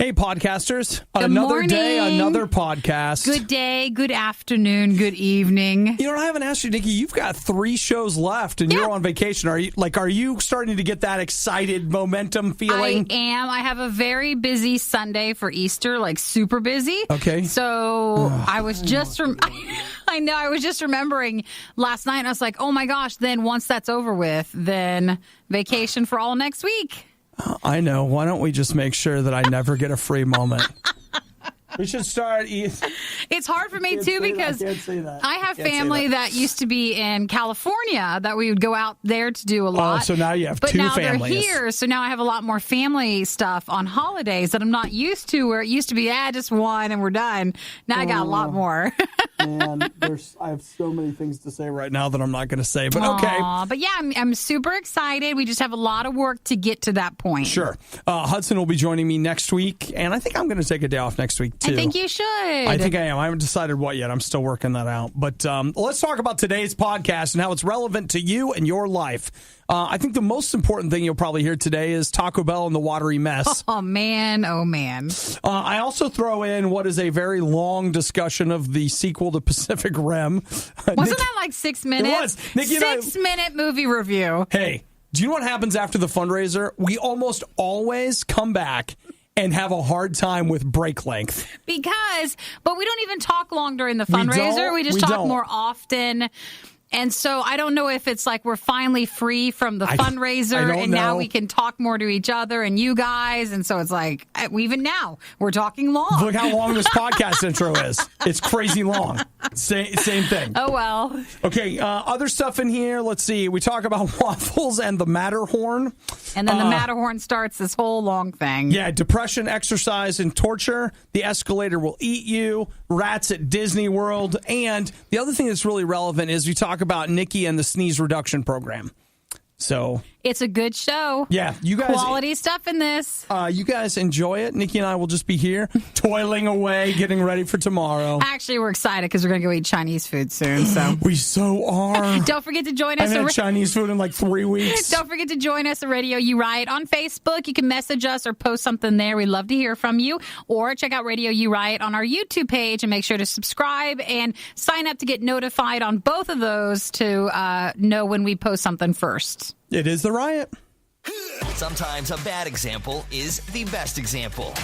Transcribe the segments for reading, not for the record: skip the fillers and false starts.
Hey, podcasters. Good Another morning. day, another podcast. Good day, good afternoon, good evening. You know, I haven't asked you, Nikki, you've got 3 shows left and you're on vacation. Are you starting to get that excited momentum feeling? I am. I have a very busy Sunday for Easter, like super busy. Okay. So I was just, I know, I was just remembering last night. And I was like, oh my gosh, then once that's over with, then vacation for all next week. I know. Why don't we just make sure that I never get a free moment? We should start. It's hard for me, too, because I have family that used to be in California that we would go out there to do a lot. Oh, so now you have but 2 now families. They're here, so now I have a lot more family stuff on holidays that I'm not used to, where it used to be, just one and we're done. Now I got a lot more. Man, I have so many things to say right now that I'm not going to say, but okay. But yeah, I'm super excited. We just have a lot of work to get to that point. Sure. Hudson will be joining me next week, and I think I'm going to take a day off next week, too. I think you should. I think I am. I haven't decided what yet. I'm still working that out. But let's talk about today's podcast and how it's relevant to you and your life. I think the most important thing you'll probably hear today is Taco Bell and the Watery Mess. Oh, man. Oh, man. I also throw in what is a very long discussion of the sequel to Pacific Rim. Wasn't that like 6 minutes? It was. Nikki 6-minute movie review. Hey, do you know what happens after the fundraiser? We almost always come back and have a hard time with break length. But we don't even talk long during the fundraiser. We just talk more often. And so I don't know if it's like we're finally free from the fundraiser and now we can talk more to each other and you guys. And so it's like, even now, we're talking long. Look how long this podcast intro is. It's crazy long. Same thing. Oh, well. Okay, other stuff in here. Let's see. We talk about waffles and the Matterhorn. And then the Matterhorn starts this whole long thing. Yeah, depression, exercise, and torture. The escalator will eat you. Rats at Disney World. And the other thing that's really relevant is we talk about Nikki and the sneeze reduction program. So it's a good show. Yeah, you guys. Quality stuff in this. You guys enjoy it. Nikki and I will just be here toiling away, getting ready for tomorrow. Actually, we're excited because we're going to go eat Chinese food soon. So we so are. Don't forget to join us. I haven't had Chinese food in like 3 weeks. Don't forget to join us at RadioU Riot on Facebook. You can message us or post something there. We'd love to hear from you. Or check out RadioU Riot on our YouTube page and make sure to subscribe and sign up to get notified on both of those to know when we post something first. It is the Riot. Sometimes a bad example is the best example.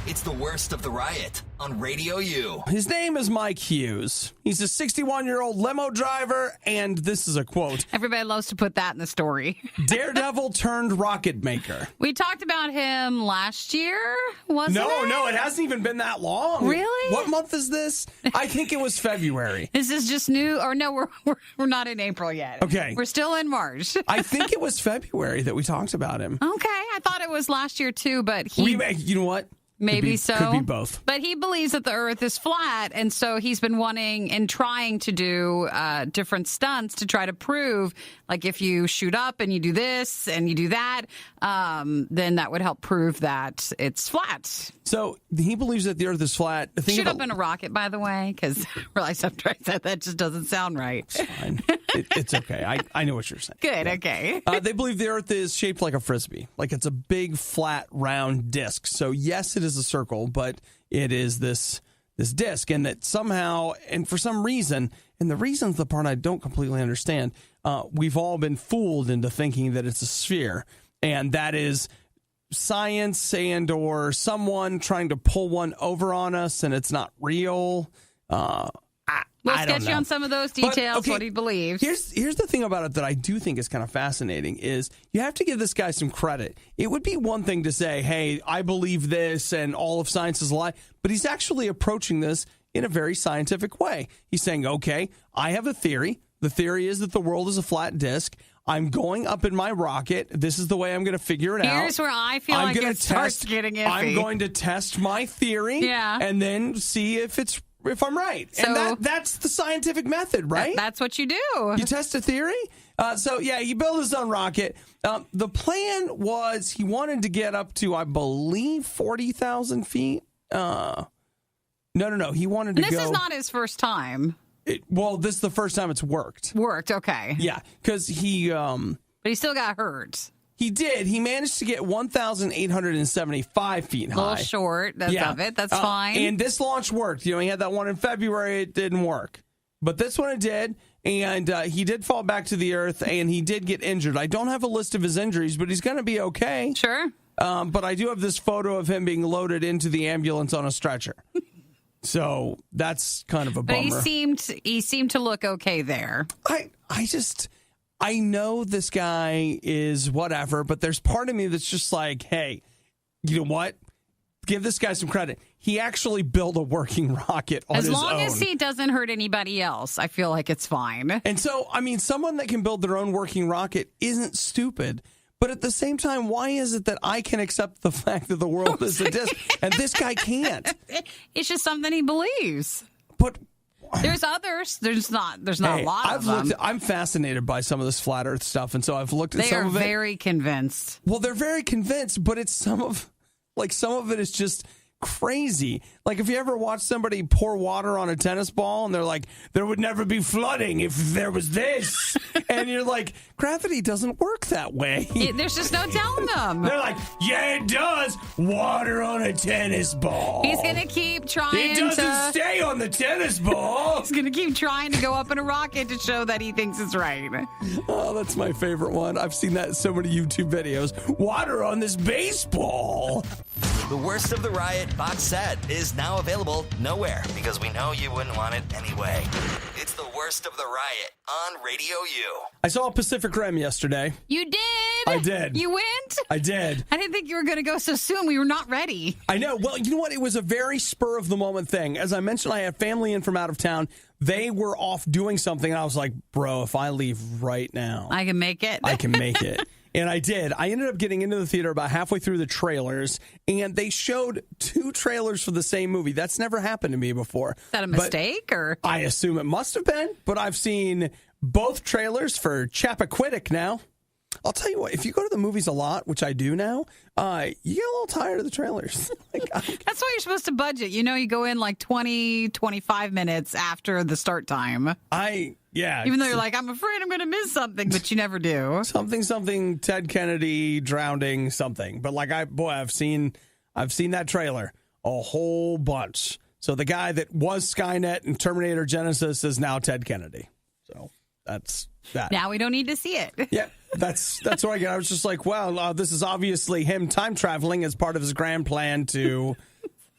It's the worst of the Riot on RadioU. His name is Mike Hughes. He's a 61-year-old limo driver, and this is a quote. Everybody loves to put that in the story. Daredevil turned rocket maker. We talked about him last year, wasn't it? No, it hasn't even been that long. Really? What month is this? I think it was February. Is this just new? Or no, we're not in April yet. Okay. We're still in March. I think it was February that we talked about him. Okay. I thought it was last year, too, but you know what? Maybe Could be both. But he believes that the Earth is flat, and so he's been wanting and trying to do different stunts to try to prove, like if you shoot up and you do this and you do that, then that would help prove that it's flat. So he believes that the Earth is flat. Shoot up in a rocket, by the way, because I realized after I said that just doesn't sound right. It's fine. It's okay. I know what you're saying. Good, okay. They believe the Earth is shaped like a Frisbee, like it's a big, flat, round disc. So yes, it is a circle, but it is this disc, and that somehow, and for some reason, and the reason's the part I don't completely understand, we've all been fooled into thinking that it's a sphere, and that is science and or someone trying to pull one over on us, and it's not real. We'll sketch you on some of those details, okay, what he believes. Here's the thing about it that I do think is kind of fascinating is you have to give this guy some credit. It would be one thing to say, hey, I believe this and all of science is a lie, but he's actually approaching this in a very scientific way. He's saying, okay, I have a theory. The theory is that the world is a flat disk. I'm going up in my rocket. This is the way I'm going to figure it out. Here's where I feel like it starts getting iffy. I'm going to test my theory and then see if I'm right. So, and that's the scientific method, right? That's what you do. You test a theory? He built his own rocket. The plan was he wanted to get up to, I believe, 40,000 feet. No. He wanted to go. This is not his first time. This is the first time it's worked. Worked, okay. Yeah, because he... but he still got hurt. He did. He managed to get 1,875 feet high. A little short of it. That's fine. And this launch worked. He had that one in February. It didn't work. But this one it did. And he did fall back to the earth, and he did get injured. I don't have a list of his injuries, but he's going to be okay. Sure. But I do have this photo of him being loaded into the ambulance on a stretcher. So that's kind of a bummer. But he seemed to look okay there. I know this guy is whatever, but there's part of me that's just like, hey, you know what? Give this guy some credit. He actually built a working rocket on his own. As long as he doesn't hurt anybody else, I feel like it's fine. And so, someone that can build their own working rocket isn't stupid. But at the same time, why is it that I can accept the fact that the world is a disc and this guy can't? It's just something he believes. But there's others. There's not a lot of them. I'm fascinated by some of this flat Earth stuff, and so I've looked at some of it. They are very convinced. Well, they're very convinced, but it's some of it is just crazy. Like if you ever watch somebody pour water on a tennis ball and they're like, there would never be flooding if there was this. And you're like, gravity doesn't work that way. There's just no telling them. They're like, yeah, it does. Water on a tennis ball. He's going to keep trying It doesn't stay on the tennis ball. He's going to keep trying to go up in a rocket to show that he thinks it's right. Oh, that's my favorite one. I've seen that in so many YouTube videos. Water on this baseball. The Worst of the Riot box set is now available nowhere because we know you wouldn't want it anyway. It's The Worst of the Riot on RadioU. I saw Pacific Rim yesterday. You did? I did. You went? I did. I didn't think you were going to go so soon. We were not ready. I know. Well, you know what? It was a very spur of the moment thing. As I mentioned, I had family in from out of town. They were off doing something, and I was like, bro, if I leave right now, I can make it. I can make it. And I did. I ended up getting into the theater about halfway through the trailers, and they showed 2 trailers for the same movie. That's never happened to me before. Is that a mistake? Or I assume it must have been, but I've seen both trailers for Chappaquiddick now. I'll tell you what, if you go to the movies a lot, which I do now, you get a little tired of the trailers. That's why you're supposed to budget. You go in like 20, 25 minutes after the start time. Even though you're like, I'm afraid I'm going to miss something, but you never do. Something, Ted Kennedy drowning something. But I've seen that trailer a whole bunch. So the guy that was Skynet and Terminator Genesis is now Ted Kennedy. So that's that. Now we don't need to see it. Yeah, that's what I get. I was just like, wow, this is obviously him time traveling as part of his grand plan to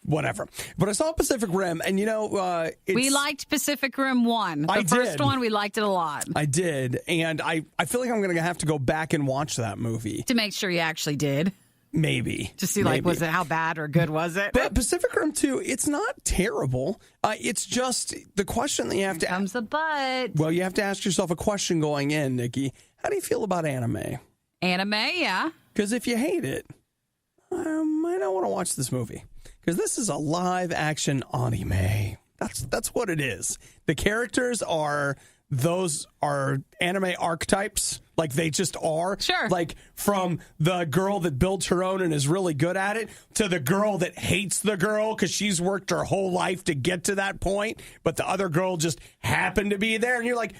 whatever. But I saw Pacific Rim, and we liked Pacific Rim 1. The first one, we liked it a lot. I did, and I feel like I'm going to have to go back and watch that movie to make sure you actually did. Maybe. To see, was it how bad or good was it? But Pacific Rim 2, it's not terrible. It's just the question that you have to ask. A but. Well, you have to ask yourself a question going in, Nikki. How do you feel about anime? Anime, yeah. Because if you hate it, I don't want to watch this movie. Because this is a live-action anime. That's what it is. The characters are anime archetypes. Like, they just are. Sure. Like, from the girl that builds her own and is really good at it to the girl that hates the girl because she's worked her whole life to get to that point, but the other girl just happened to be there. And you're like,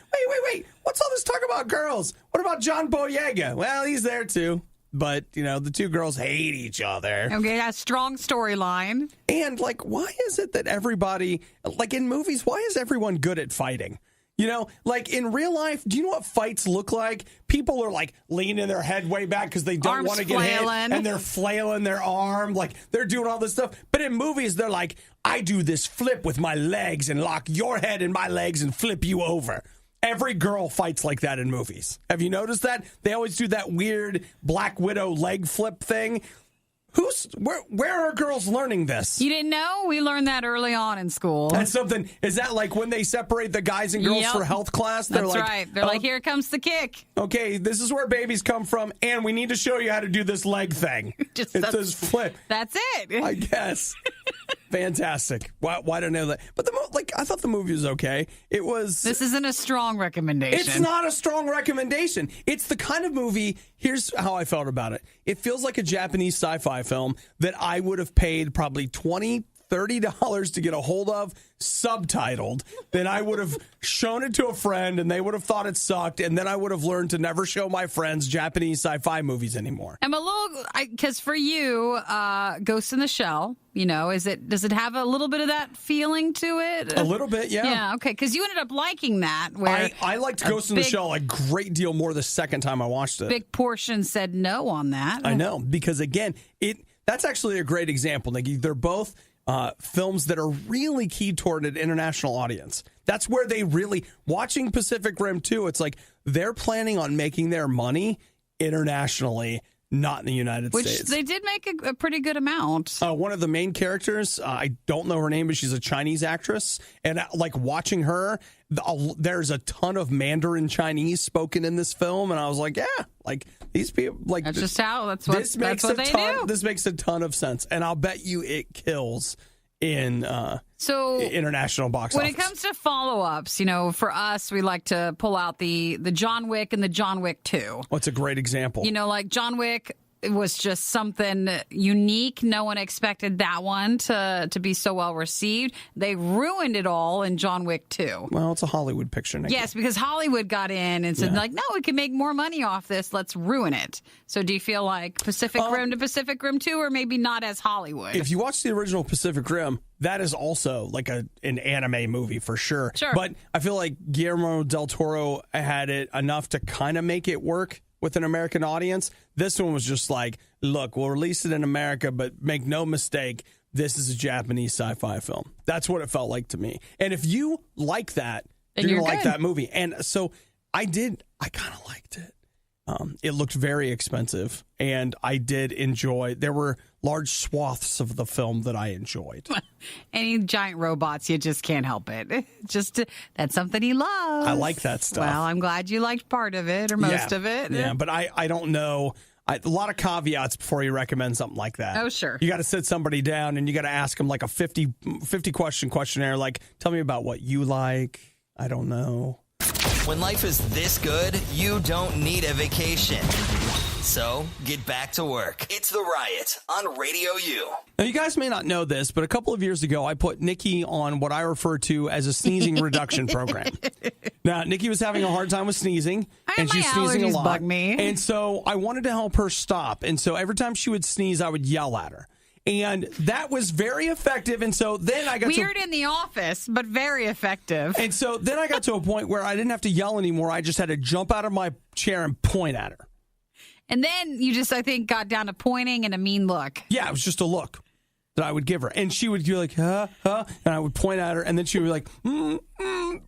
wait. What's all this talk about girls? What about John Boyega? Well, he's there, too. But, the 2 girls hate each other. Okay, a strong storyline. And, why is it that everybody, in movies, why is everyone good at fighting? In real life, do you know what fights look like? People are leaning their head way back because they don't want to get hit, and they're flailing their arm, they're doing all this stuff. But in movies, they're like, I do this flip with my legs and lock your head in my legs and flip you over. Every girl fights like that in movies. Have you noticed that? They always do that weird Black Widow leg flip thing. Where are girls learning this? You didn't know? We learned that early on in school. That's something. Is that when they separate the guys and girls for health class? That's right. They're here comes the kick. Okay, this is where babies come from, and we need to show you how to do this leg thing. It says flip. That's it. I guess. Fantastic. Why don't I know that? But I thought the movie was okay. It was. This isn't a strong recommendation. It's not a strong recommendation. It's the kind of movie. Here's how I felt about it. It feels like a Japanese sci-fi film that I would have paid probably $20, $30 to get a hold of, subtitled, then I would have shown it to a friend and they would have thought it sucked. And then I would have learned to never show my friends Japanese sci-fi movies anymore. I'm a little, because for you, Ghost in the Shell, does it have a little bit of that feeling to it? A little bit, yeah. Yeah, okay, because you ended up liking that. Where I liked Ghost in the Shell a great deal more the second time I watched it. Big portion said no on that. I know, because again, that's actually a great example, Nikki. They're both films that are really keyed toward an international audience. That's where they really, watching Pacific Rim 2, it's like they're planning on making their money internationally, not in the United States. Which they did make a pretty good amount. One of the main characters, I don't know her name, but she's a Chinese actress. And watching her, there's a ton of Mandarin Chinese spoken in this film. And I was like, yeah, these people, that's just how, that's what they do. This makes a ton of sense. And I'll bet you it kills in international box office. When it comes to follow-ups, for us, we like to pull out the John Wick and the John Wick 2. What's a great example? John Wick, it was just something unique. No one expected that one to be so well received. They ruined it all in John Wick 2. Well, it's a Hollywood picture, Nikki. Yes, because Hollywood got in and said, no, we can make more money off this. Let's ruin it. So do you feel like Pacific Rim to Pacific Rim 2, or maybe not as Hollywood? If you watch the original Pacific Rim, that is also like an anime movie for sure. Sure. But I feel like Guillermo del Toro had it enough to kind of make it work with an American audience. This one was just like, look, we'll release it in America, but make no mistake, this is a Japanese sci-fi film. That's what it felt like to me. And if you like that, you're going to like that movie. And so I kind of liked it. It looked very expensive, and I did enjoy. There were large swaths of the film that I enjoyed. Any giant robots, you just can't help it. That's something he loves. I like that stuff. Well, I'm glad you liked part of it or most of it. Yeah, but I don't know. A lot of caveats before you recommend something like that. Oh, sure. You got to sit somebody down, and you got to ask them like a 50 question questionnaire. Like, tell me about what you like. I don't know. When life is this good, you don't need a vacation. So, get back to work. It's The Riot on RadioU. Now, you guys may not know this, but a couple of years ago, I put Nikki on what I refer to as a sneezing reduction program. Now, Nikki was having a hard time with sneezing, and she's sneezing a lot. Bug me. And so I wanted to help her stop. And so every time she would sneeze, I would yell at her. And that was very effective. And so then I got weird in the office, but very effective. And so then I got to a point where I didn't have to yell anymore. I just had to jump out of my chair and point at her. And then you just, I think, got down to pointing and a mean look. Yeah, it was just a look that I would give her. And she would be like, huh? And I would point at her. And then she would be like,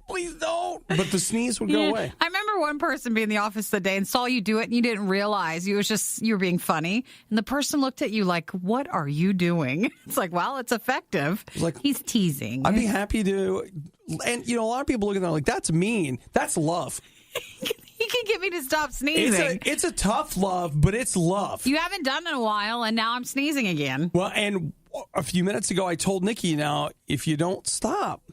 please don't. But the sneeze would go away. I remember one person being in the office the day and saw you do it, and you didn't realize you were being funny. And the person looked at you like, what are you doing? It's like, well, it's effective. Like, he's teasing. I'd be happy to. And, a lot of people look at that like, that's mean. That's love. He can get me to stop sneezing. It's a tough love, but it's love. You haven't done it in a while, and now I'm sneezing again. Well, and a few minutes ago, I told Nikki, now, if you don't stop,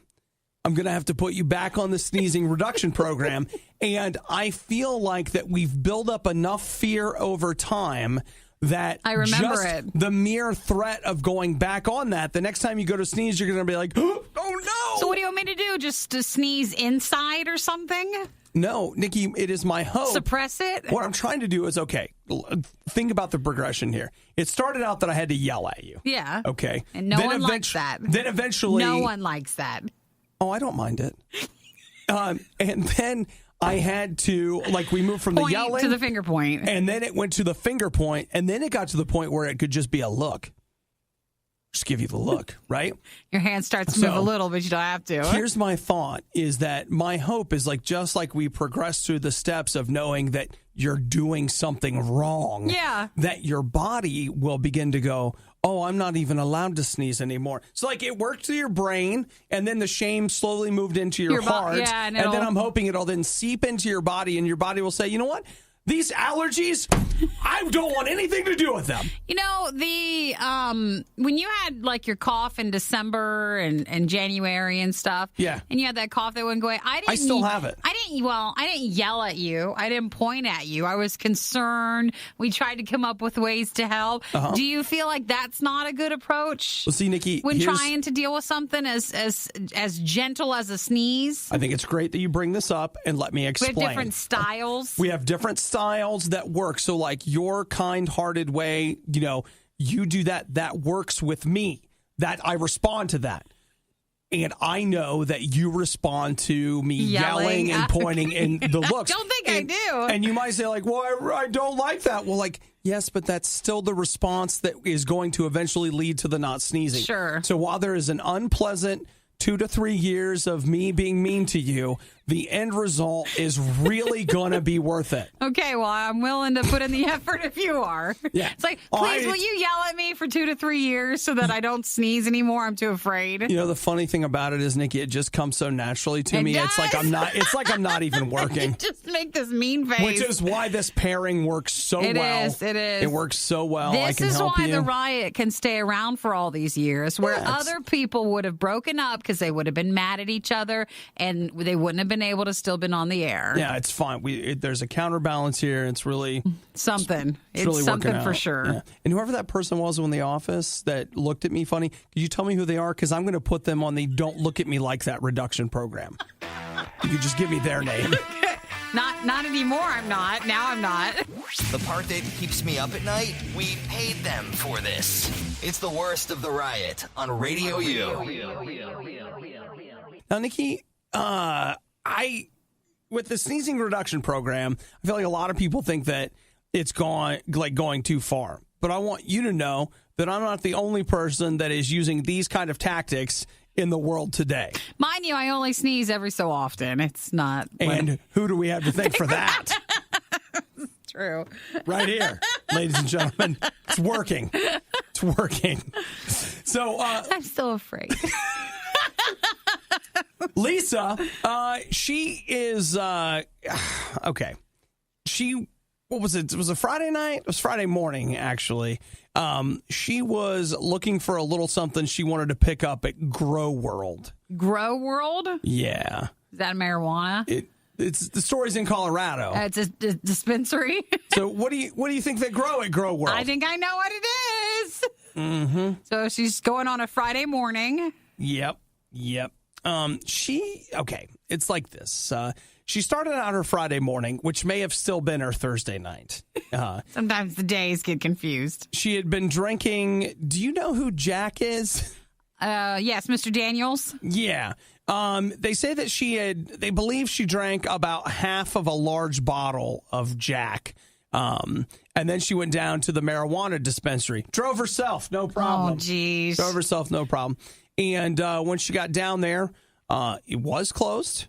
I'm going to have to put you back on the sneezing reduction program. And I feel like that we've built up enough fear over time that I remember just the mere threat of going back on that, the next time you go to sneeze, you're going to be like, oh, no. So what do you want me to do? Just to sneeze inside or something? No, Nikki, it is my hope. Suppress it? What I'm trying to do is, okay, think about the progression here. It started out that I had to yell at you. Yeah. Okay. And no one likes that. Then eventually. No one likes that. Oh, I don't mind it. And then I had to, we moved from the yelling to the finger point. And then it went to the finger point. And then it got to the point where it could just be a look. Just give you the look, right? Your hand starts to move a little, but you don't have to. Here's my thought is that my hope is just like we progress through the steps of knowing that you're doing something wrong. Yeah. That your body will begin to go, oh, I'm not even allowed to sneeze anymore. So it worked through your brain, and then the shame slowly moved into your heart. Yeah, and then I'm hoping it'll then seep into your body, and your body will say, you know what? These allergies, I don't want anything to do with them. When you had your cough in December and January and stuff, yeah, and you had that cough that wouldn't go away. I still have it. I didn't didn't yell at you. I didn't point at you. I was concerned. We tried to come up with ways to help. Do you feel like that's not a good approach? Well, see, Nikki, when trying to deal with something as gentle as a sneeze? I think it's great that you bring this up and let me explain. We have different styles. We have different styles that work. So like your kind-hearted way, you do that works with me. That I respond to that. And I know that you respond to me yelling and pointing and the looks. I don't think I do. And you might say like, well, I don't like that. Well, like, yes, but that's still the response that is going to eventually lead to the not sneezing. Sure. So while there is an unpleasant 2 to 3 years of me being mean to you, the end result is really going to be worth it. Okay, well, I'm willing to put in the effort if you are. Yeah. It's like, please, will you yell at me for 2 to 3 years so that I don't sneeze anymore? I'm too afraid. The funny thing about it is, Nikki, it just comes so naturally to me. Does. It's like I'm not even working. You just make this mean face. Which is why this pairing works so well. It is. It works so well. This I can is help why you. the riot can stay around for all these years, where other people would have broken up because they would have been mad at each other and they wouldn't have been able to still been on the air. Yeah, it's fine. There's a counterbalance here. It's really something. It's really something for sure. Yeah. And whoever that person was in the office that looked at me funny, could you tell me who they are? Because I'm going to put them on the "Don't Look at Me Like That" reduction program. You could just give me their name. Not anymore. I'm not. Now I'm not. The part that keeps me up at night, we paid them for this. It's the worst of the riot on RadioU. Now, Nikki, with the sneezing reduction program, I feel like a lot of people think that it's going too far. But I want you to know that I'm not the only person that is using these kind of tactics in the world today. Mind you, I only sneeze every so often. It's not. And who do we have to thank for that? True. Right here, ladies and gentlemen. It's working. It's working. So I'm still afraid. Lisa, she is okay. What was it? It was a Friday night. It was Friday morning, actually. She was looking for a little something she wanted to pick up at Grow World. Grow World? Yeah. Is that marijuana? It's the story's in Colorado. It's a dispensary. So what do you think they grow at Grow World? I think I know what it is. Mm-hmm. So she's going on a Friday morning. Yep. It's like this. She started out her Friday morning, which may have still been her Thursday night. Sometimes the days get confused. She had been drinking. Do you know who Jack is? Yes, Mr. Daniels. Yeah. They say that they believe she drank about half of a large bottle of Jack. And then she went down to the marijuana dispensary. Drove herself, no problem. Oh, geez. Drove herself, no problem. And when she got down there, it was closed.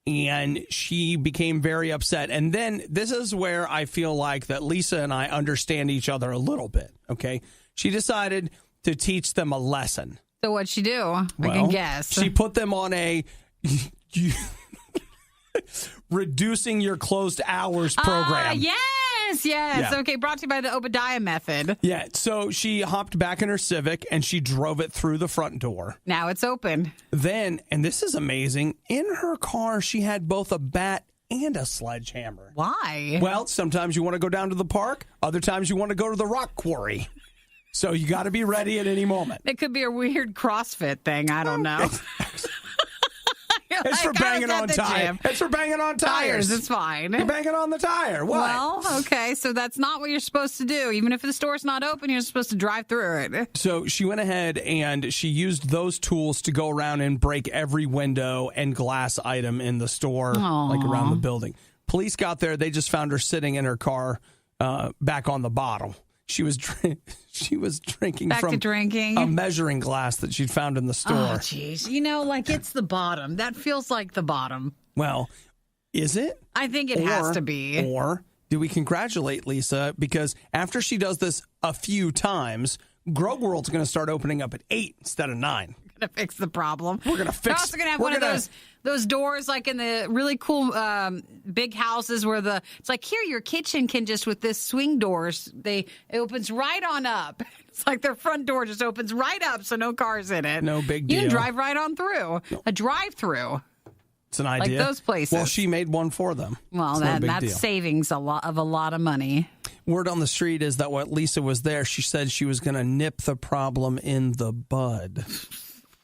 And she became very upset. And then this is where I feel like that Lisa and I understand each other a little bit, okay? She decided to teach them a lesson. So what'd she do? I can guess. She put them on a reducing your closed hours program. Yes. Yeah. Okay, brought to you by the Obadiah method. Yeah, so she hopped back in her Civic and she drove it through the front door. Now it's open. Then, and this is amazing, in her car she had both a bat and a sledgehammer. Why? Well, sometimes you want to go down to the park, other times you want to go to the rock quarry. So you got to be ready at any moment. It could be a weird CrossFit thing. I don't know. It's for banging on tires. It's for banging on tires. It's fine. You're banging on the tire. What? Well, okay, so that's not what you're supposed to do. Even if the store's not open, you're supposed to drive through it. So she went ahead and she used those tools to go around and break every window and glass item in the store, like around the building. Police got there. They just found her sitting in her car back on the bottle. She was drinking Back from to drinking. A measuring glass that she'd found in the store. Oh, jeez. Like it's the bottom. That feels like the bottom. Well, is it? I think it has to be. Or do we congratulate Lisa? Because after she does this a few times, Grow World's going to start opening up at 8 instead of 9. Going to fix the problem. We're going to fix it. We're also going to have one of those doors like in the really cool big houses where it's like here your kitchen can just with this swing doors it opens right on up. It's like their front door just opens right up so no cars in it. No big deal. You can drive right on through. A drive-through. It's an idea. Like those places. Well, she made one for them. Well, that's savings a lot of money. Word on the street is that what Lisa was there, she said she was going to nip the problem in the bud.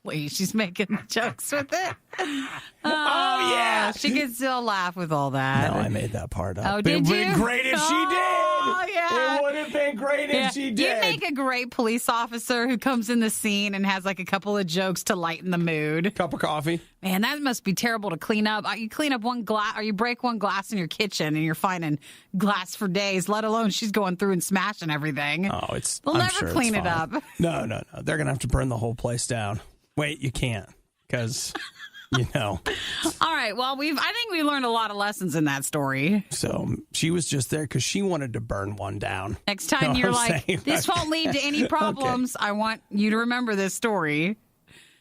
Wait, she's making jokes with it? Oh, yeah. She can still laugh with all that. No, I made that part up. Oh, did you? It would have been great if she did. Oh, yeah. It would have been great if she did. You make a great police officer who comes in the scene and has like a couple of jokes to lighten the mood. Cup of coffee. Man, that must be terrible to clean up. You clean up one glass, or you break one glass in your kitchen, and you're finding glass for days, let alone she's going through and smashing everything. Oh, We'll never clean it up. No. They're going to have to burn the whole place down. Wait, you can't, because, All right. Well, I think we learned a lot of lessons in that story. So she was just there because she wanted to burn one down. Next time you're like, this won't lead to any problems. Okay. I want you to remember this story.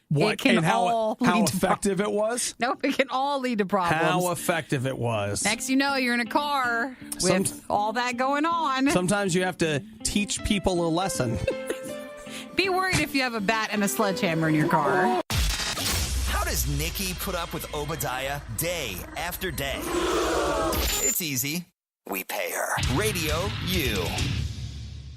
What? It can and how effective it was? No, it can all lead to problems. How effective it was. Next you know, you're in a car with all that going on. Sometimes you have to teach people a lesson. Be worried if you have a bat and a sledgehammer in your car. How does Nikki put up with Obadiah day after day? It's easy. We pay her. Radio U.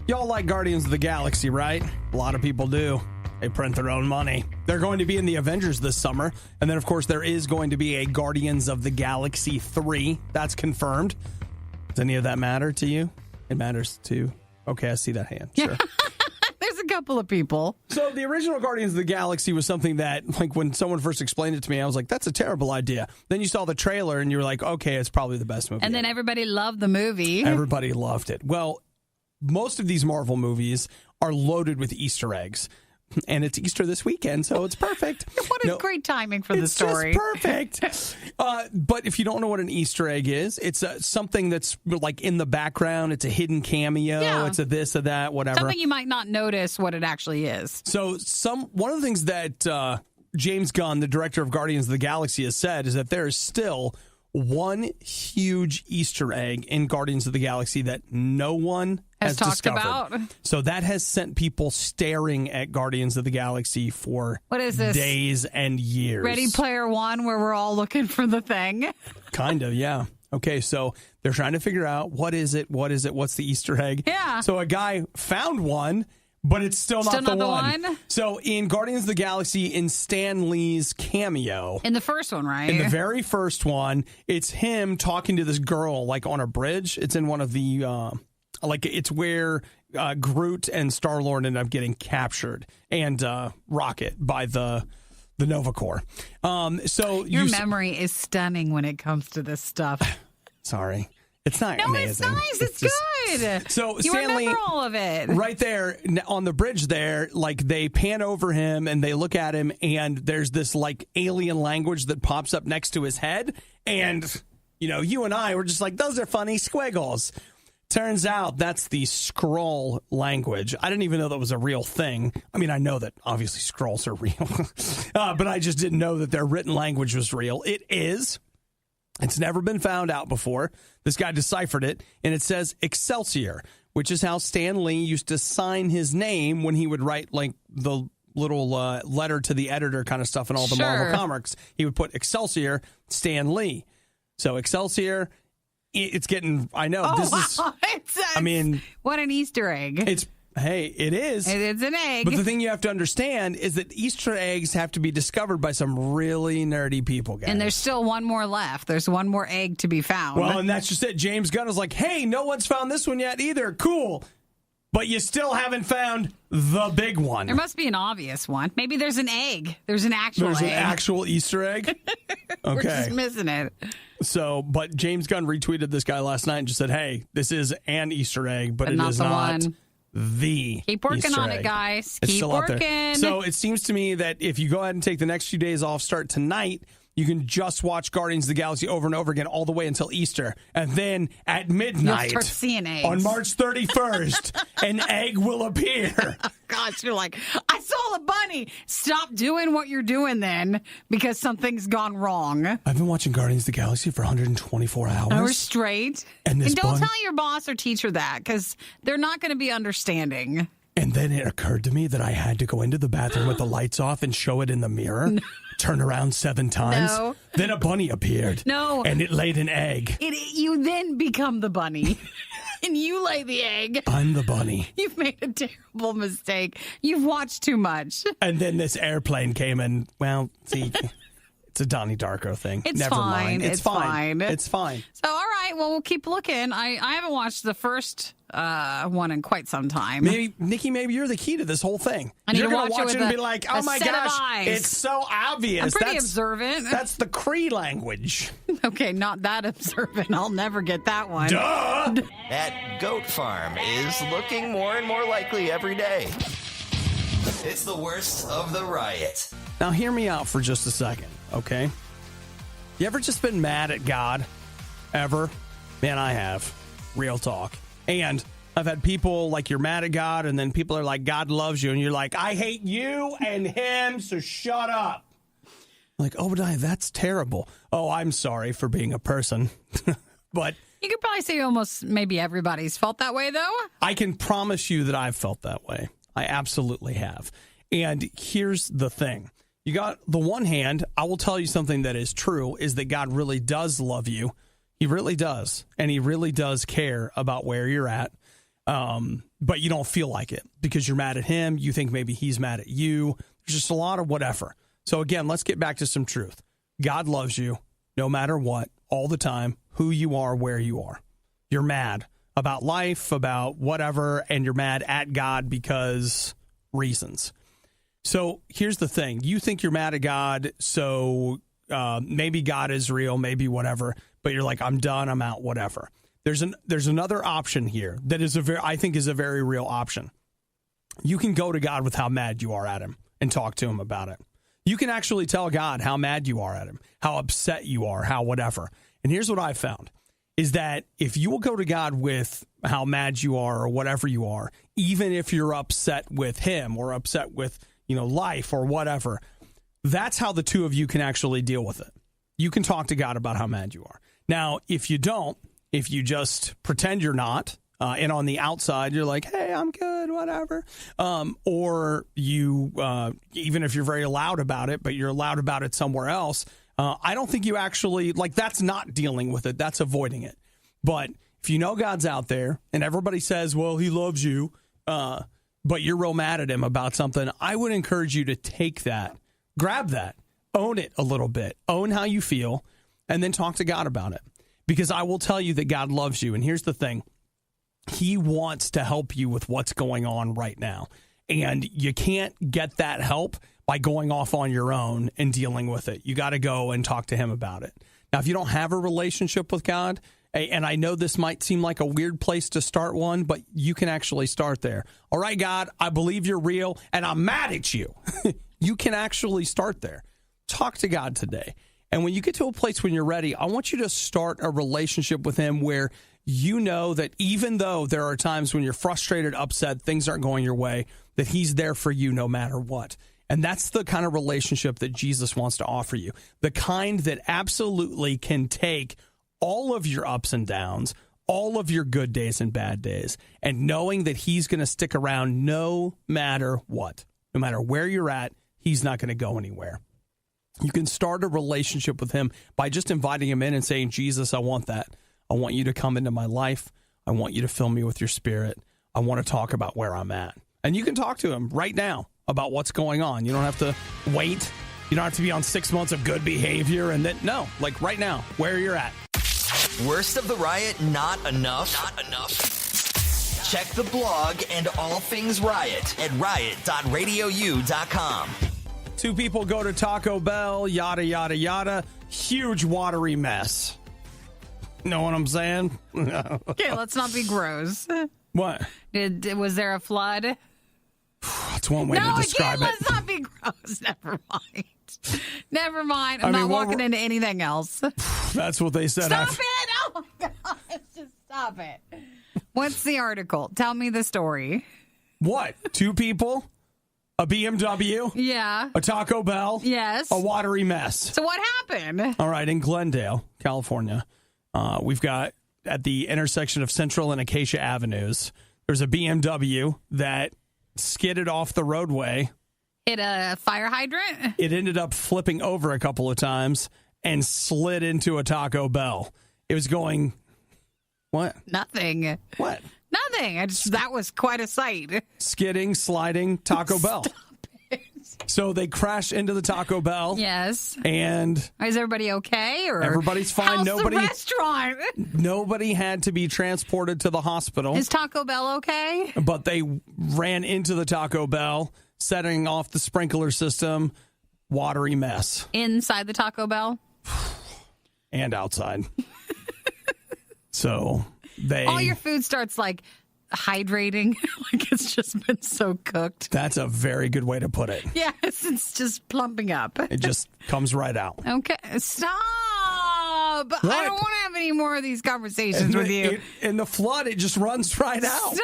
Y'all like Guardians of the Galaxy, right? A lot of people do. They print their own money. They're going to be in the Avengers this summer. And then, of course, there is going to be a Guardians of the Galaxy 3. That's confirmed. Does any of that matter to you? It matters to... Okay, I see that hand. Sure. There's a couple of people. So the original Guardians of the Galaxy was something that, like, when someone first explained it to me, I was like, that's a terrible idea. Then you saw the trailer and you were like, okay, it's probably the best movie. And then everybody loved the movie. Everybody loved it. Well, most of these Marvel movies are loaded with Easter eggs. And it's Easter this weekend, so it's perfect. What a great timing for the story. It's just perfect. But if you don't know what an Easter egg is, it's something that's like in the background. It's a hidden cameo. Yeah. It's a this, a that, whatever. Something you might not notice what it actually is. So one of the things that James Gunn, the director of Guardians of the Galaxy, has said is that there is still one huge Easter egg in Guardians of the Galaxy that no one has talked discovered. About. So that has sent people staring at Guardians of the Galaxy for what is this? Days and years. Ready Player One, where we're all looking for the thing. Kind of, yeah. Okay, so they're trying to figure out what is it? What's the Easter egg? Yeah. So a guy found one. But it's still not the one. So in Guardians of the Galaxy, in Stan Lee's cameo. In the first one, right? In the very first one, it's him talking to this girl, like on a bridge. It's in one of the, it's where Groot and Star-Lord end up getting captured. And Rocket by the Nova Corps. So your memory is stunning when it comes to this stuff. Sorry. It's not amazing. It's nice. It's good. So you Stanley, remember all of it. Right there on the bridge there, like they pan over him and they look at him and there's this like alien language that pops up next to his head. And, you and I were just like, those are funny squiggles. Turns out that's the Skrull language. I didn't even know that was a real thing. I mean, I know that obviously Skrulls are real, but I just didn't know that their written language was real. It is. It's never been found out before. This guy deciphered it, and it says Excelsior, which is how Stan Lee used to sign his name when he would write, like, the little letter to the editor kind of stuff in all the Marvel comics. He would put Excelsior, Stan Lee. So Excelsior, it's getting, I know. Oh, this is, I mean. What an Easter egg. Hey, it is. It's an egg. But the thing you have to understand is that Easter eggs have to be discovered by some really nerdy people, guys. And there's still one more left. There's one more egg to be found. Well, and that's just it. James Gunn is like, hey, no one's found this one yet either. Cool. But you still haven't found the big one. There must be an obvious one. Maybe there's an egg. There's an actual egg. There's an actual Easter egg? Okay. We're just missing it. So, but James Gunn retweeted this guy last night and just said, hey, this is an Easter egg, but it is not the Keep working Easter on egg. it, guys. It's Keep still out there. working. So it seems to me that if you go ahead and take the next few days off, start tonight, you can just watch Guardians of the Galaxy over and over again all the way until Easter. And then at midnight you'll start seeing eggs. On March 31st, an egg will appear. Gosh, you're like, I saw a bunny. Stop doing what you're doing then because something's gone wrong. I've been watching Guardians of the Galaxy for 124 hours. Hours straight. And don't tell your boss or teacher that because they're not going to be understanding. And then it occurred to me that I had to go into the bathroom with the lights off and show it in the mirror turned around 7 times. No. Then a bunny appeared. No. And it laid an egg. You then become the bunny. And you lay the egg. I'm the bunny. You've made a terrible mistake. You've watched too much. And then this airplane came and, well, see, it's a Donnie Darko thing. It's Never fine. mind. It's fine. It's fine. So, all right. Well, we'll keep looking. I haven't watched the first one in quite some time. Maybe, Nikki, maybe you're the key to this whole thing. You're going to watch it and be like, oh my gosh, it's so obvious. I'm pretty observant. That's the Cree language. Okay, not that observant. I'll never get that one. Duh! That goat farm is looking more and more likely every day. It's the worst of the riot. Now, hear me out for just a second, okay? You ever just been mad at God? Ever? Man, I have. Real talk. And I've had people like, you're mad at God, and then people are like, God loves you, and you're like, I hate you and him, so shut up. Like, Obadiah, that's terrible. Oh, I'm sorry for being a person. But you could probably say almost maybe everybody's felt that way, though. I can promise you that I've felt that way. I absolutely have. And here's the thing. You got the one hand, I will tell you something that is true, is that God really does love you. He really does. And he really does care about where you're at. But you don't feel like it because you're mad at him. You think maybe he's mad at you. There's just a lot of whatever. So again, let's get back to some truth. God loves you no matter what, all the time, who you are, where you are. You're mad about life, about whatever, and you're mad at God because reasons. So here's the thing. You think you're mad at God, so maybe God is real, maybe whatever, but you're like, I'm done, I'm out, whatever. There's another option here that is I think is a very real option. You can go to God with how mad you are at him and talk to him about it. You can actually tell God how mad you are at him, how upset you are, how whatever. And here's what I found, is that if you will go to God with how mad you are or whatever you are, even if you're upset with him or upset with, life or whatever, that's how the two of you can actually deal with it. You can talk to God about how mad you are. Now, if you don't, if you just pretend you're not, and on the outside, you're like, hey, I'm good, whatever. Or you, even if you're very loud about it, but you're loud about it somewhere else, I don't think you actually, that's not dealing with it. That's avoiding it. But if you know God's out there and everybody says, well, he loves you, but you're real mad at him about something, I would encourage you to take that, grab that, own it a little bit, own how you feel, and then talk to God about it. Because I will tell you that God loves you. And here's the thing. He wants to help you with what's going on right now. And you can't get that help by going off on your own and dealing with it. You got to go and talk to him about it. Now, if you don't have a relationship with God, and I know this might seem like a weird place to start one, but you can actually start there. All right, God, I believe you're real, and I'm mad at you. You can actually start there. Talk to God today. And when you get to a place when you're ready, I want you to start a relationship with him where you know that even though there are times when you're frustrated, upset, things aren't going your way, that he's there for you no matter what. And that's the kind of relationship that Jesus wants to offer you. The kind that absolutely can take all of your ups and downs, all of your good days and bad days, and knowing that he's going to stick around no matter what. No matter where you're at, he's not going to go anywhere. You can start a relationship with him by just inviting him in and saying, Jesus, I want that. I want you to come into my life. I want you to fill me with your spirit. I want to talk about where I'm at. And you can talk to him right now about what's going on. You don't have to wait. You don't have to be on 6 months of good behavior. And then, no, right now, where you're at. Worst of the riot, not enough? Not enough. Check the blog and all things Riot at riot.radiou.com. 2 people go to Taco Bell, yada, yada, yada. Huge watery mess. Know what I'm saying? Okay, let's not be gross. What? Was there a flood? That's one way to describe it. Let's not be gross. Never mind. I'm not walking into anything else. That's what they said. Stop it! Oh my gosh, just stop it. What's the article? Tell me the story. What? 2 people? A BMW? Yeah. A Taco Bell? Yes. A watery mess. So what happened? All right, in Glendale, California, we've got at the intersection of Central and Acacia Avenues, there's a BMW that skidded off the roadway Hit a fire hydrant? It ended up flipping over a couple of times and slid into a Taco Bell. It was going, what? Nothing. What? Nothing. That was quite a sight. Skidding, sliding, Taco Bell. Stop it. So they crashed into the Taco Bell. Yes. And is everybody okay? Or everybody's fine. How's the restaurant? Nobody had to be transported to the hospital. Is Taco Bell okay? But they ran into the Taco Bell, setting off the sprinkler system. Watery mess. Inside the Taco Bell? And outside. So all your food starts like hydrating, like it's just been so cooked. That's a very good way to put it. Yes, it's just plumping up. It just comes right out. Okay, stop. What? I don't want to have any more of these conversations with you. In the flood, it just runs right out.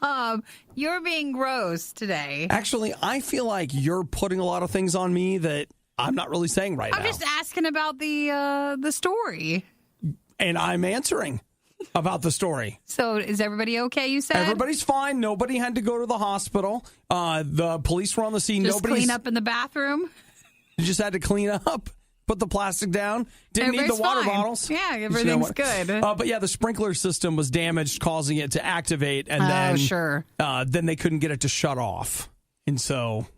Stop. You're being gross today. Actually, I feel like you're putting a lot of things on me that I'm not really saying right now. I'm just asking about the story. And I'm answering about the story. So is everybody okay, you said? Everybody's fine. Nobody had to go to the hospital. The police were on the scene. Just clean up in the bathroom? You just had to clean up, put the plastic down. Didn't need the water bottles. Yeah, everything's good. But yeah, the sprinkler system was damaged, causing it to activate. And then they couldn't get it to shut off. And so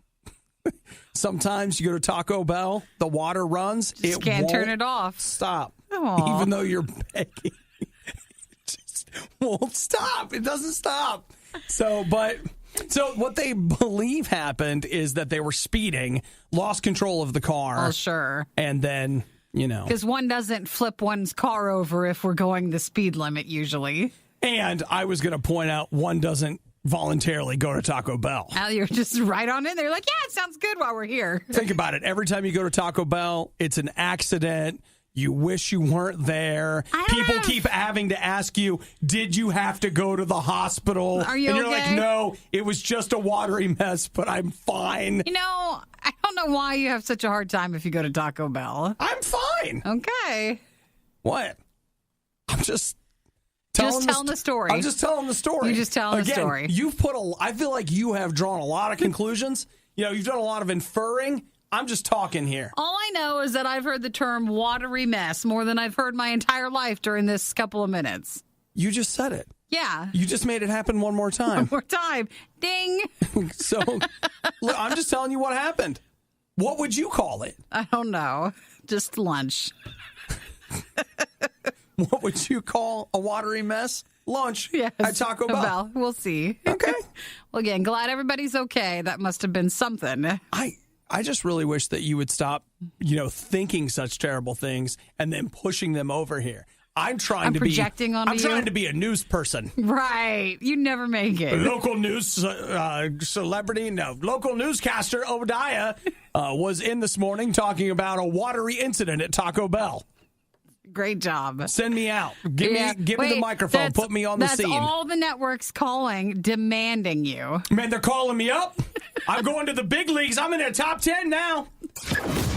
sometimes you go to Taco Bell, the water runs. Just can't turn it off. Stop. Aww. Even though you're begging. It just won't stop. It doesn't stop. So what they believe happened is that they were speeding, lost control of the car. Oh, sure. And then, because one doesn't flip one's car over if we're going the speed limit usually. And I was going to point out one doesn't voluntarily go to Taco Bell. You're just right on in there. Like, yeah, it sounds good while we're here. Think about it. Every time you go to Taco Bell, it's an accident. You wish you weren't there. People keep having to ask you, did you have to go to the hospital? Are you and you're okay? like, no, it was just a watery mess, but I'm fine. I don't know why you have such a hard time if you go to Taco Bell. I'm fine. Okay. What? I'm just telling the story. I'm just telling the story. You just telling the story. I feel like you have drawn a lot of conclusions. You've done a lot of inferring. I'm just talking here. All I know is that I've heard the term watery mess more than I've heard my entire life during this couple of minutes. You just said it. Yeah. You just made it happen one more time. One more time. Ding. So, look, I'm just telling you what happened. What would you call it? I don't know. Just lunch. What would you call a watery mess? Lunch at Taco Bell. We'll see. Okay. Well, again, glad everybody's okay. That must have been something. I just really wish that you would stop, thinking such terrible things and then pushing them over here. I'm trying to be a news person. Right. You never make it. Local news celebrity. No. Local newscaster Obadiah was in this morning talking about a watery incident at Taco Bell. Great job. Send me out. Give me the microphone. Put me on the scene. That's all the networks calling, demanding you. Man, they're calling me up. I'm going to the big leagues. I'm in the top 10 now.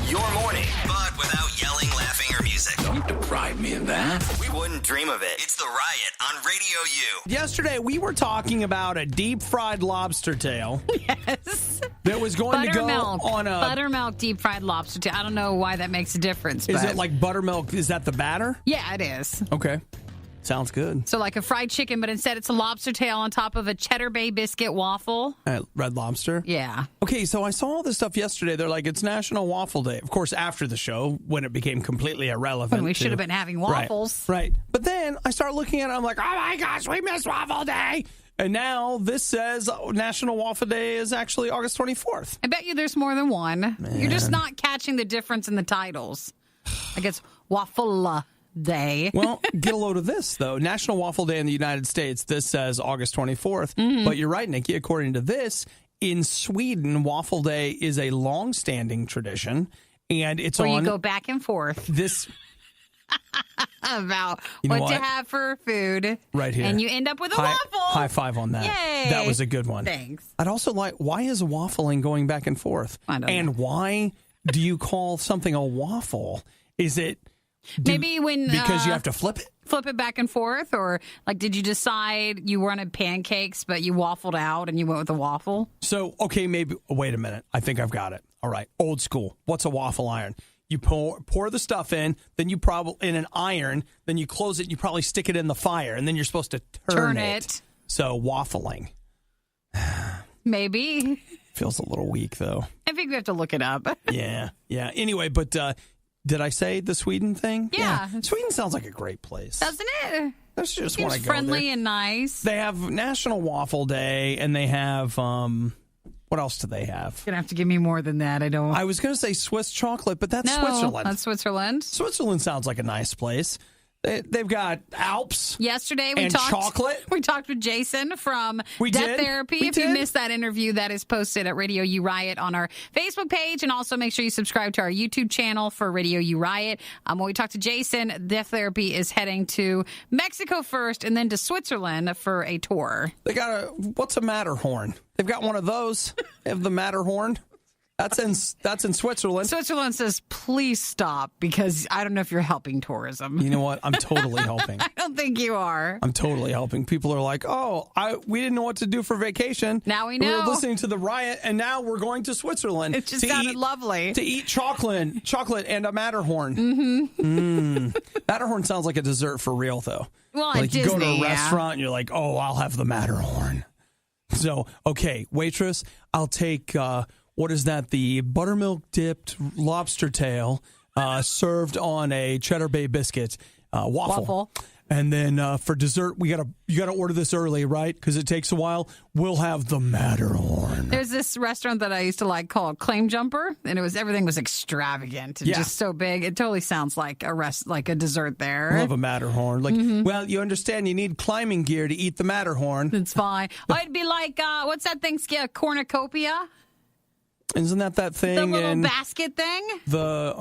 Your morning, but without yelling, laughing, or music. Don't deprive me of that. We wouldn't dream of it. It's the Riot on Radio U. Yesterday, we were talking about a deep-fried lobster tail. Yes. That was going to go on a... Buttermilk deep-fried lobster tail. I don't know why that makes a difference. Is it like buttermilk? Is that the batter? Yeah, it is. Okay. Sounds good. So like a fried chicken, but instead it's a lobster tail on top of a Cheddar Bay biscuit waffle. Red Lobster? Yeah. Okay, so I saw all this stuff yesterday. They're like, it's National Waffle Day. Of course, after the show, when it became completely irrelevant. When we should have been having waffles. Right. But then I start looking at it, I'm like, oh my gosh, we missed Waffle Day. And now this says National Waffle Day is actually August 24th. I bet you there's more than one. Man. You're just not catching the difference in the titles. I guess Waffle Day. Well, get a load of this, though. National Waffle Day in the United States, this says August 24th. Mm-hmm. But you're right, Nikki. According to this, in Sweden, Waffle Day is a long-standing tradition. And it's where you go back and forth. This... about what to have for food. Right here. And you end up with a waffle. High five on that. Yay. That was a good one. Thanks. I'd also like, why is waffling going back and forth? I don't know. Why do you call something a waffle? Is it Maybe because you have to flip it back and forth, or like, did you decide you wanted pancakes, but you waffled out and you went with the waffle? So, okay, maybe, wait a minute. I think I've got it. All right. Old school. What's a waffle iron? You pour the stuff in, then you probably, in an iron, then you close it, you probably stick it in the fire, and then you're supposed to turn it. So, waffling. Maybe. Feels a little weak, though. I think we have to look it up. Yeah. Anyway, but did I say the Sweden thing? Yeah. Sweden sounds like a great place. Doesn't it? I just want to go friendly there. And nice. They have National Waffle Day, and they have, what else do they have? You're going to have to give me more than that. I was going to say Swiss chocolate, but that's Switzerland. That's Switzerland. Switzerland sounds like a nice place. They've got Alps. Yesterday we talked chocolate. We talked with Jason from Death Therapy. If you missed that interview, that is posted at RadioU Riot on our Facebook page, and also make sure you subscribe to our YouTube channel for RadioU Riot. When we talked to Jason, Death Therapy is heading to Mexico first, and then to Switzerland for a tour. They got what's a Matterhorn? They've got one of those. They have the Matterhorn. That's in Switzerland. Switzerland says, please stop, because I don't know if you're helping tourism. You know what? I'm totally helping. I don't think you are. I'm totally helping. People are like, we didn't know what to do for vacation. Now we know. We were listening to the Riot, and now we're going to Switzerland. It just sounded lovely. To eat chocolate and a Matterhorn. Mm-hmm. Matterhorn sounds like a dessert for real, though. Well, like Disney, you go to a restaurant, and you're like, I'll have the Matterhorn. So, okay, waitress, I'll take... what is that? The buttermilk dipped lobster tail served on a Cheddar Bay biscuit waffle. And then for dessert, you gotta order this early, right? Because it takes a while. We'll have the Matterhorn. There's this restaurant that I used to like called Claim Jumper, and everything was extravagant and just so big. It totally sounds like a dessert there. We'll have a Matterhorn. Like, well, you understand, you need climbing gear to eat the Matterhorn. It's fine. It'd be like what's that thing? Cornucopia. Isn't that thing? The little basket thing? The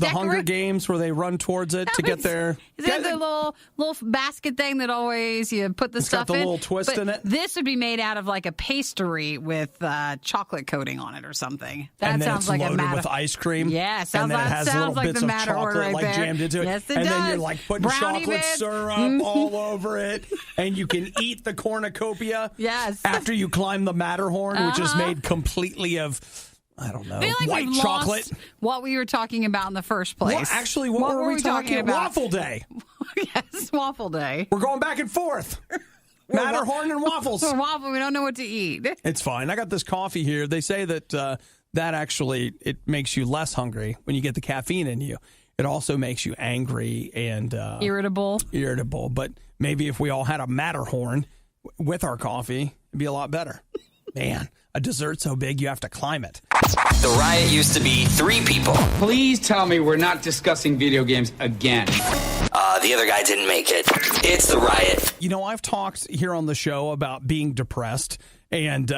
Hunger Games where they run towards it to get there. Is that the little basket thing that always you put the stuff in? It's got the little twist in it. This would be made out of like a pastry with chocolate coating on it or something. That sounds like loaded with ice cream. Yeah, and then it has little like bits the of Matterhorn chocolate right like there. jammed into it. Yes, it and does. then you're like putting Brownie chocolate bits. syrup all over it, and you can eat the cornucopia. Yes. After you climb the Matterhorn, which is made completely of, I don't know, white chocolate. What we were talking about in the first place. Well, actually, what were we talking about? Waffle Day. Yes, Waffle Day. We're going back and forth. Matterhorn and waffles. Waffle, we don't know what to eat. It's fine. I got this coffee here. They say that that actually, it makes you less hungry when you get the caffeine in you. It also makes you angry and irritable. But maybe if we all had a Matterhorn with our coffee, it'd be a lot better. Man, a dessert so big you have to climb it. The Riot used to be 3 people. Please tell me we're not discussing video games again. The other guy didn't make it. It's the Riot. You know, I've talked here on the show about being depressed, and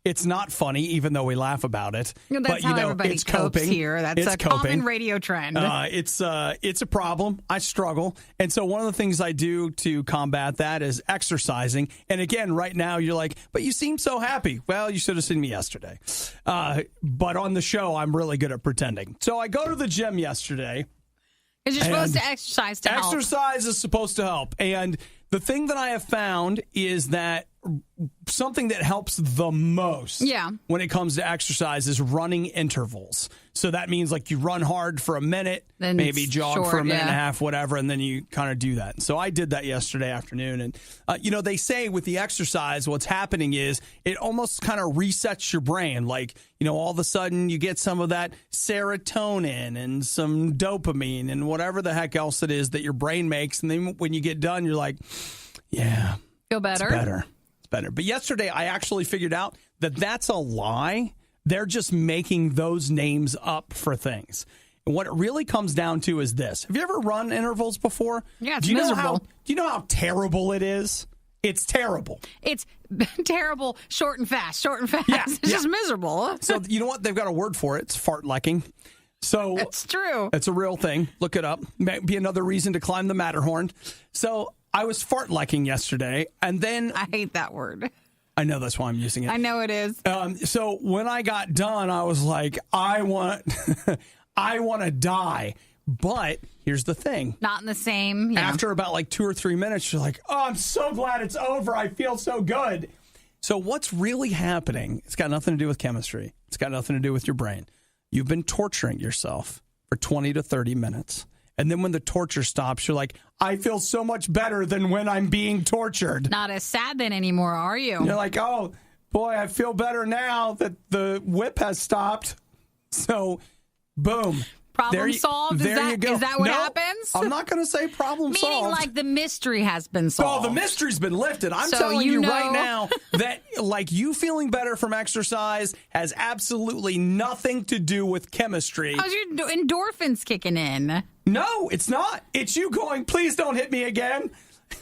it's not funny, even though we laugh about it. That's but, how everybody it's copes coping. here. That's common radio trend. It's a problem. I struggle. And so one of the things I do to combat that is exercising. And again, right now, you're like, but you seem so happy. Well, you should have seen me yesterday. But on the show, I'm really good at pretending. So I go to the gym yesterday. Because you're supposed to exercise to help. Exercise is supposed to help. And the thing that I have found is that something that helps the most when it comes to exercise is running intervals. So that means like you run hard for a minute, then maybe jog for a minute and a half, whatever, and then you kind of do that. So I did that yesterday afternoon. And, they say with the exercise, what's happening is it almost kind of resets your brain. Like, all of a sudden you get some of that serotonin and some dopamine and whatever the heck else it is that your brain makes. And then when you get done, you're like, yeah. Feel better? It's better. But yesterday I actually figured out that that's a lie. They're just making those names up for things. And what it really comes down to is this. Have you ever run intervals before? Yeah, it's miserable. Do you know how terrible it is? It's terrible. It's terrible, short and fast. Yeah, it's just miserable. So you know what? They've got a word for it. It's fartlecking. So it's true. It's a real thing. Look it up. Maybe another reason to climb the Matterhorn. So I was fartlecking yesterday, and then... I hate that word. I know, that's why I'm using it. I know it is. So when I got done, I was like, I want to die. But here's the thing. Not in the same. Yeah. After about like 2 or 3 minutes, you're like, oh, I'm so glad it's over. I feel so good. So what's really happening, it's got nothing to do with chemistry. It's got nothing to do with your brain. You've been torturing yourself for 20 to 30 minutes. And then when the torture stops, you're like, I feel so much better than when I'm being tortured. Not as sad then anymore, are you? You're like, oh, boy, I feel better now that the whip has stopped. So, boom. Problem solved? There you go. Is that what happens? I'm not going to say problem solved. Meaning like the mystery has been solved. Oh, the mystery's been lifted. I'm telling you right now that like you feeling better from exercise has absolutely nothing to do with chemistry. How's your endorphins kicking in? No, it's not. It's you going, please don't hit me again.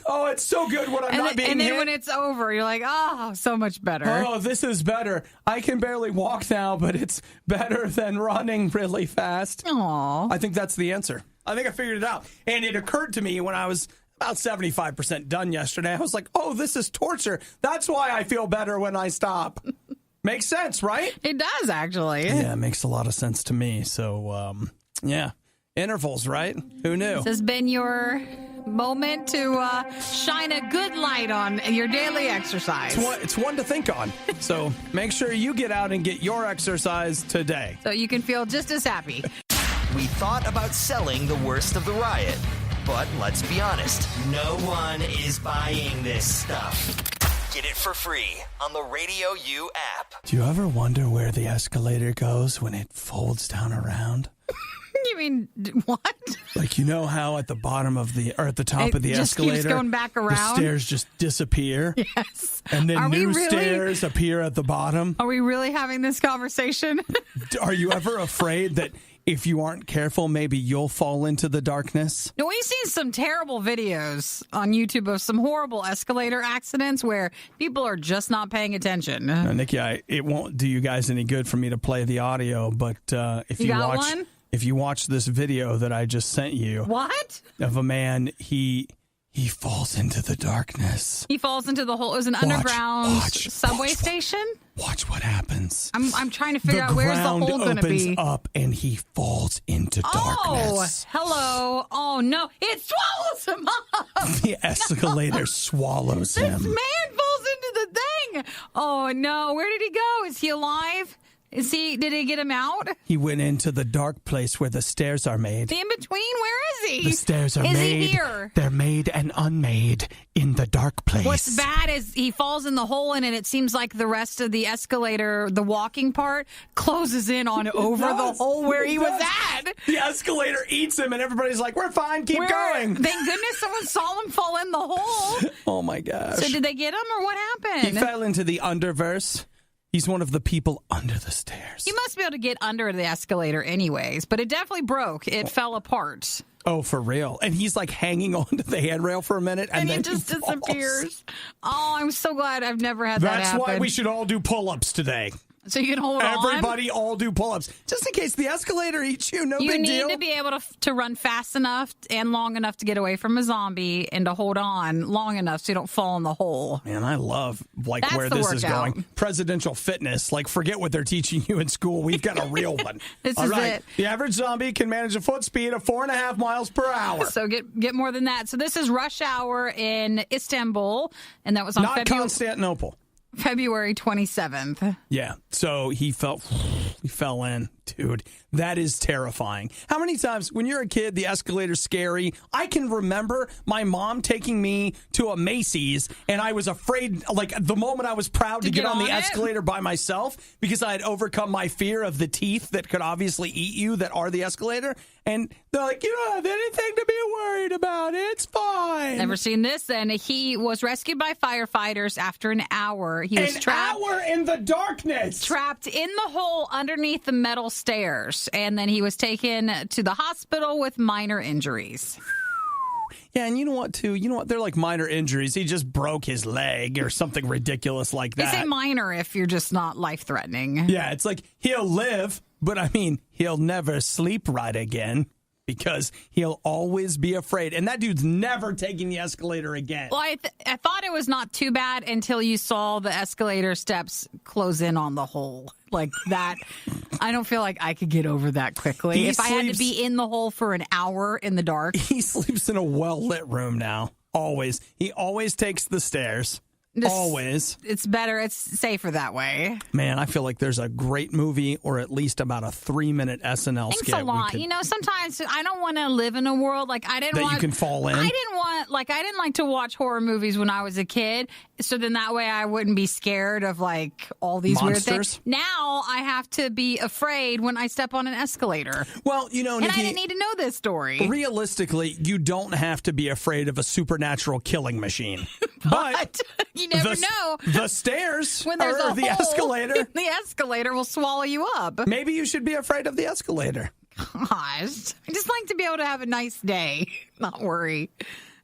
Oh, it's so good when I'm not being hit. And then when it's over, you're like, oh, so much better. Oh, this is better. I can barely walk now, but it's better than running really fast. Aww. I think that's the answer. I think I figured it out. And it occurred to me when I was about 75% done yesterday. I was like, oh, this is torture. That's why I feel better when I stop. Makes sense, right? It does, actually. Yeah, it makes a lot of sense to me. So, yeah. Intervals, right? Who knew? This has been your moment to shine a good light on your daily exercise. It's one to think on. So make sure you get out and get your exercise today. So you can feel just as happy. We thought about selling the worst of the riot, but let's be honest, no one is buying this stuff. Get it for free on the RadioU app. Do you ever wonder where the escalator goes when it folds down around? You mean what? Like, you know how at the bottom of the, or at the top of the just escalator, keeps going back around? The stairs just disappear? Yes. And then new stairs appear at the bottom? Are we really having this conversation? Are you ever afraid that if you aren't careful, maybe you'll fall into the darkness? No, we've seen some terrible videos on YouTube of some horrible escalator accidents where people are just not paying attention. Nikki, it won't do you guys any good for me to play the audio, but if you watch this video that I just sent you, what? Of a man, he falls into the darkness. He falls into the hole. It was an underground subway station. Watch what happens. I'm trying to figure out where's the hole going to be. The ground opens up and he falls into darkness. Oh, hello. Oh, no. It swallows him up. The escalator swallows him. This man falls into the thing. Oh, no. Where did he go? Is he alive? Did he get him out? He went into the dark place where the stairs are made. The in-between? Where is he? The stairs are made. Is he here? They're made and unmade in the dark place. What's bad is he falls in the hole and it seems like the rest of the escalator, the walking part, closes in on over the hole where he was at. The escalator eats him and everybody's like, we're fine, keep going. Thank goodness someone saw him fall in the hole. Oh, my gosh. So did they get him or what happened? He fell into the underverse. He's one of the people under the stairs. You must be able to get under the escalator anyways, but it definitely broke. It fell apart. Oh, for real. And he's like hanging onto the handrail for a minute and then he just disappears. Oh, I'm so glad I've never had that happen. That's why we should all do pull-ups today. So you can hold on? Everybody all do pull-ups. Just in case the escalator eats you, no big deal. You need to be able to run fast enough and long enough to get away from a zombie and to hold on long enough so you don't fall in the hole. Man, I love where this is going. Presidential fitness. Like, forget what they're teaching you in school. We've got a real one. This is it. The average zombie can manage a foot speed of 4.5 miles per hour. So get more than that. So this is rush hour in Istanbul, and that was on Constantinople. February 27th. Yeah. So he fell in. Dude, that is terrifying. How many times when you're a kid, the escalator's scary? I can remember my mom taking me to a Macy's and I was afraid, like the moment I was proud to get on the escalator by myself because I had overcome my fear of the teeth that could obviously eat you that are the escalator. And they're like, you don't have anything to be worried about. It's fine. Never seen this then. He was rescued by firefighters after an hour. He was trapped. An hour in the darkness. Trapped in the hole underneath the metal stairs. And then he was taken to the hospital with minor injuries. Yeah, and you know what, too? You know what? They're like minor injuries. He just broke his leg or something ridiculous like that. They say minor if you're just not life-threatening. Yeah, it's like he'll live, but I mean, he'll never sleep right again because he'll always be afraid. And that dude's never taking the escalator again. Well, I thought it was not too bad until you saw the escalator steps close in on the hole. Like that, I don't feel like I could get over that quickly. If I had to be in the hole for an hour in the dark. He sleeps in a well-lit room now. Always. He always takes the stairs. Always. It's better. It's safer that way. Man, I feel like there's a great movie or at least about a 3-minute SNL skit. Thanks a lot. Sometimes I don't want to live in a world like you can fall in. I didn't like to watch horror movies when I was a kid. So then that way I wouldn't be scared of like all these monsters. Weird things. Now I have to be afraid when I step on an escalator. Well, Nikki, and I didn't need to know this story. Realistically, you don't have to be afraid of a supernatural killing machine. But you never know. The stairs when there's or the escalator. The escalator will swallow you up. Maybe you should be afraid of the escalator. Gosh, I just like to be able to have a nice day, not worry.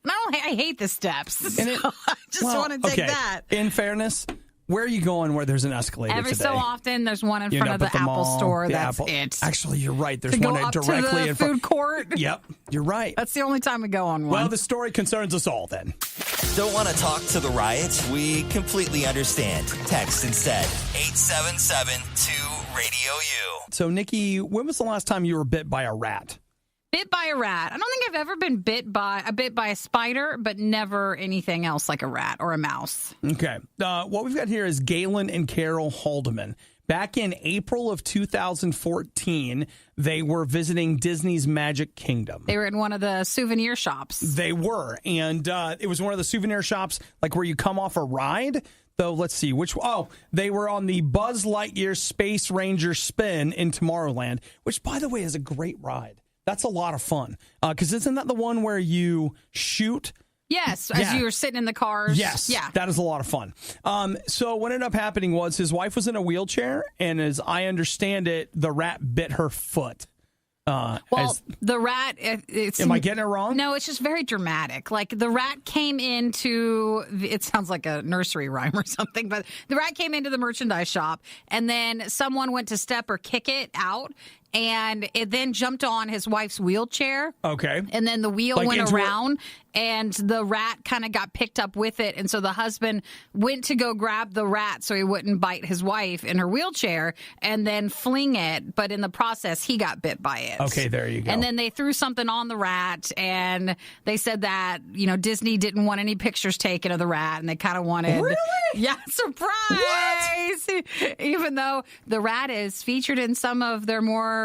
And I hate the steps. So I just want to take that. In fairness, where are you going where there's an escalator Every today? so often, there's one in front of the Apple store. That's it. Actually, you're right. There's one directly to the in front. Food court. Yep, you're right. That's the only time we go on one. Well, the story concerns us all then. Don't want to talk to the riot? We completely understand. Text instead. 877-2-RADIO-U. So, Nikki, when was the last time you were bit by a rat? Bit by a rat. I don't think I've ever been bit by a spider, but never anything else like a rat or a mouse. Okay. What we've got here is Galen and Carol Haldeman. Back in April of 2014, they were visiting Disney's Magic Kingdom. They were in one of the souvenir shops. They were. And it was one of the souvenir shops, like where you come off a ride. Though, let's see, they were on the Buzz Lightyear Space Ranger spin in Tomorrowland, which, by the way, is a great ride. That's a lot of fun. Because isn't that the one where you shoot? Yes, as you were sitting in the cars. Yes, yeah. That is a lot of fun. So what ended up happening was his wife was in a wheelchair, and as I understand it, the rat bit her foot. The rat... Am I getting it wrong? No, it's just very dramatic. Like, the rat came into... It sounds like a nursery rhyme or something, but the rat came into the merchandise shop, and then someone went to step or kick it out, and it then jumped on his wife's wheelchair. Okay. And then the wheel went around, and the rat kind of got picked up with it. And so the husband went to go grab the rat so he wouldn't bite his wife in her wheelchair and then fling it. But in the process, he got bit by it. Okay, there you go. And then they threw something on the rat, and they said that, Disney didn't want any pictures taken of the rat, and they kind of wanted... Really? Yeah, surprise! What? Even though the rat is featured in some of their more,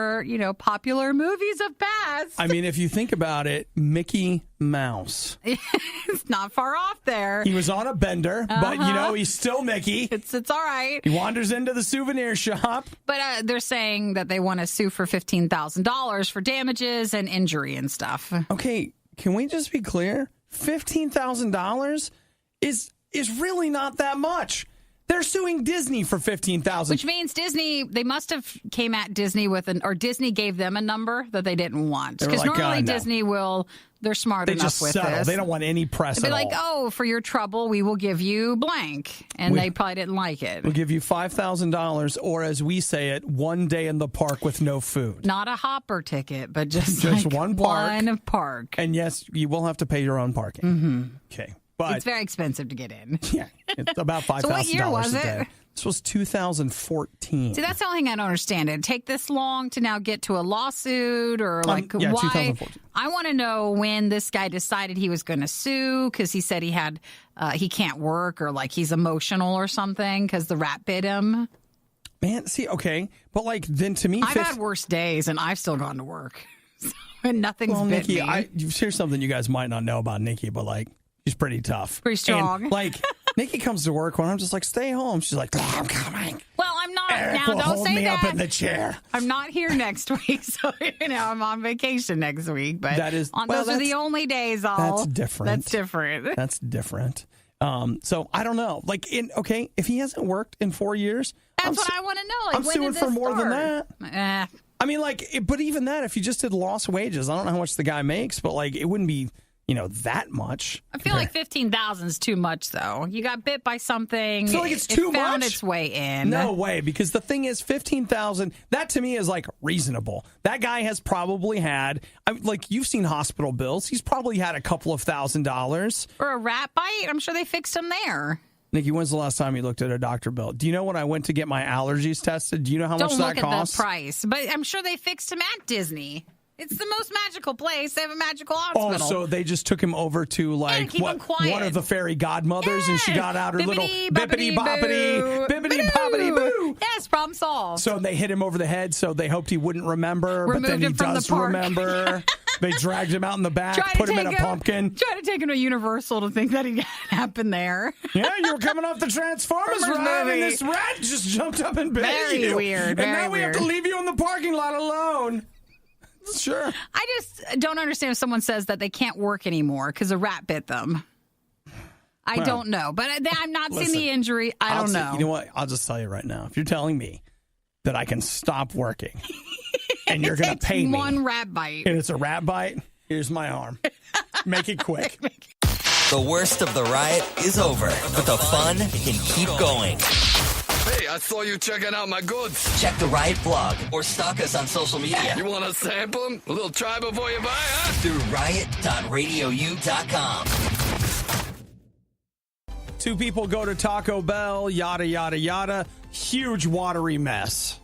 popular movies of past. I mean, if you think about it, Mickey Mouse. It's not far off there. He was on a bender, but, he's still Mickey. It's all right. He wanders into the souvenir shop. But they're saying that they want to sue for $15,000 for damages and injury and stuff. Okay, can we just be clear? $15,000 is really not that much. They're suing Disney for $15,000. Which means Disney, they must have came at Disney or Disney gave them a number that they didn't want. Because normally no. Disney they're smart enough with this. They don't want any press at all. They'd be like, for your trouble, we will give you blank. And they probably didn't like it. We'll give you $5,000, or as we say it, one day in the park with no food. Not a hopper ticket, but just one park. One park. And yes, you will have to pay your own parking. Mm-hmm. Okay. But it's very expensive to get in. Yeah, it's about $5,000 So what year was a it? day. This was 2014. See, that's the only thing I don't understand. Did it take this long to now get to a lawsuit or why? 2014. I want to know when this guy decided he was going to sue because he said he can't work or like he's emotional or something because the rat bit him. Man, see, okay. But then to me... I've had worse days and I've still gone to work. And nothing's bit Nikki, me. Here's something you guys might not know about Nikki, but she's pretty tough. Pretty strong. And, Nikki comes to work when I'm just stay home. She's like, I'm coming. Well, I'm not. Eric now, will don't hold say me that. up in the chair. I'm not here next week, so I'm on vacation next week. But those are the only days That's different. That's different. That's different. So I don't know. If he hasn't worked in 4 years, that's what I want to know. I'm suing for more than that. I mean, but even that, if you just did lost wages, I don't know how much the guy makes, but it wouldn't be, that much. I feel like 15,000 is too much, though. You got bit by something. I feel like it's too much. It found its way in. No way, because the thing is, 15,000. That to me is like reasonable. That guy has probably had, you've seen hospital bills. He's probably had a couple of $1,000s. For a rat bite, I'm sure they fixed him there. Nikki, when's the last time you looked at a doctor bill? Do you know when I went to get my allergies tested? Do you know how much that costs? Don't look at the price, but I'm sure they fixed him at Disney. It's the most magical place. They have a magical hospital. Oh, so they just took him over to one of the fairy godmothers, and she got out her little bippity boppity, bippity boppity boo. Yes, problem solved. So they hit him over the head, so they hoped he wouldn't remember, but then he does remember. They dragged him out in the back, put him in a pumpkin. Try to take him to Universal to think that it happened there. Yeah, you were coming off the Transformers ride, and this rat just jumped up and bit you. Very weird. And now we have to leave you in the parking lot alone. Sure. I just don't understand if someone says that they can't work anymore because a rat bit them. I don't know. But I'm not seeing the injury. I don't know. You know what? I'll just tell you right now. If you're telling me that I can stop working and you're going to pay me. One rat bite. And it's a rat bite, here's my arm. Make it quick. The worst of the riot is over, but the fun can keep going. Hey, I saw you checking out my goods. Check the Riot blog or stalk us on social media. You want to sample them? A little try before you buy, huh? Through riot.radiou.com. Two people go to Taco Bell, yada, yada, yada. Huge watery mess.